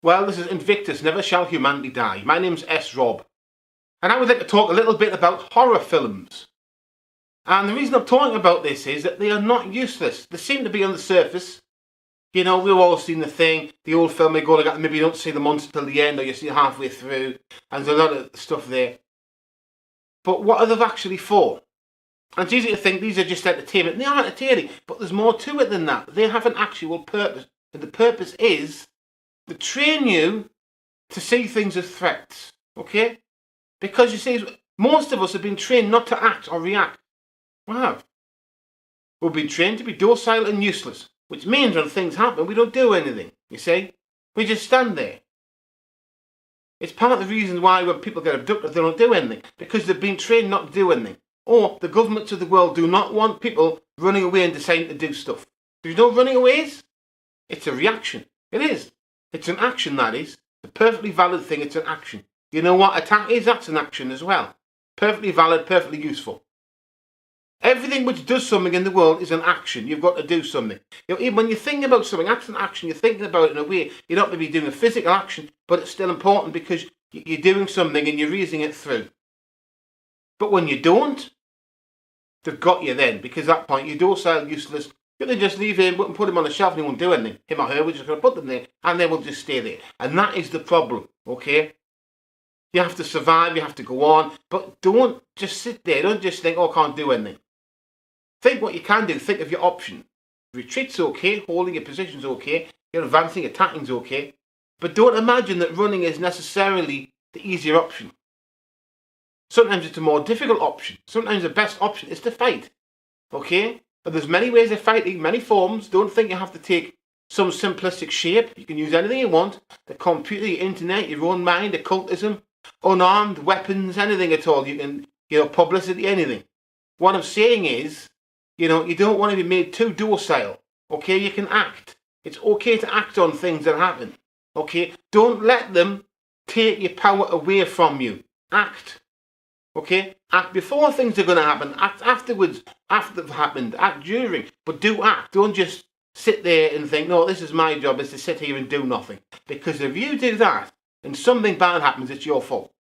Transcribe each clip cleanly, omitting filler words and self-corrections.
Well, this is Invictus, Never Shall Humanity Die. My name's S. Rob, and I would like to talk a little bit about horror films. And the reason I'm talking about this is that they are not useless. They seem to be on the surface. You know, we've all seen the Thing, the old film they go to, maybe you don't see the monster till the end, or you see it halfway through, and there's a lot of stuff there. But what are they actually for? And it's easy to think these are just entertainment. They are entertaining, but there's more to it than that. They have an actual purpose, and the purpose is to train you to see things as threats, okay? Because you see, most of us have been trained not to act or react. We have. We've been trained to be docile and useless, which means when things happen, we don't do anything, you see? We just stand there. It's part of the reason why when people get abducted, they don't do anything, because they've been trained not to do anything. Or the governments of the world do not want people running away and deciding to do stuff. There's no running aways. It's a reaction. It is. It's an action, that is. A perfectly valid thing, it's an action. You know what attack is? That's an action as well. Perfectly valid, perfectly useful. Everything which does something in the world is an action. You've got to do something. You know, even when you think about something, that's an action. You're thinking about it in a way. You're not maybe doing a physical action, but it's still important because you're doing something and you're reasoning it through. But when you don't, they've got you then, because at that point you're docile, useless. You can just leave him and put him on a shelf and he won't do anything. Him or her, we're just going to put them there and they will just stay there. And that is the problem, okay? You have to survive, you have to go on, but don't just sit there. Don't just think, oh, I can't do anything. Think what you can do. Think of your option. Retreat's okay, holding your position's okay, you're advancing, attacking's okay. But don't imagine that running is necessarily the easier option. Sometimes it's a more difficult option. Sometimes the best option is to fight. Okay? But there's many ways of fighting, many forms. Don't think you have to take some simplistic shape. You can use anything you want. The computer, the internet, your own mind, occultism, unarmed, weapons, anything at all. You can, publicity, anything. What I'm saying is, you don't want to be made too docile. Okay? You can act. It's okay to act on things that happen. Okay? Don't let them take your power away from you. Act. Okay? Act before things are going to happen. Act afterwards, after they've happened. Act during. But do act. Don't just sit there and think, no, this is my job, is to sit here and do nothing. Because if you do that and something bad happens, it's your fault.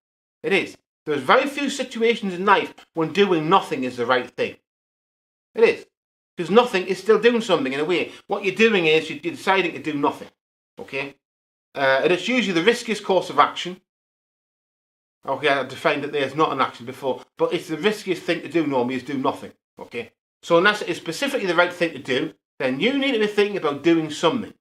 It is. There's very few situations in life when doing nothing is the right thing. It is. Because nothing is still doing something in a way. What you're doing is you're deciding to do nothing. Okay? And it's usually the riskiest course of action. Okay, I defined that there's not an action before, but it's the riskiest thing to do normally is do nothing. Okay? So unless it is specifically the right thing to do, then you need to be thinking about doing something.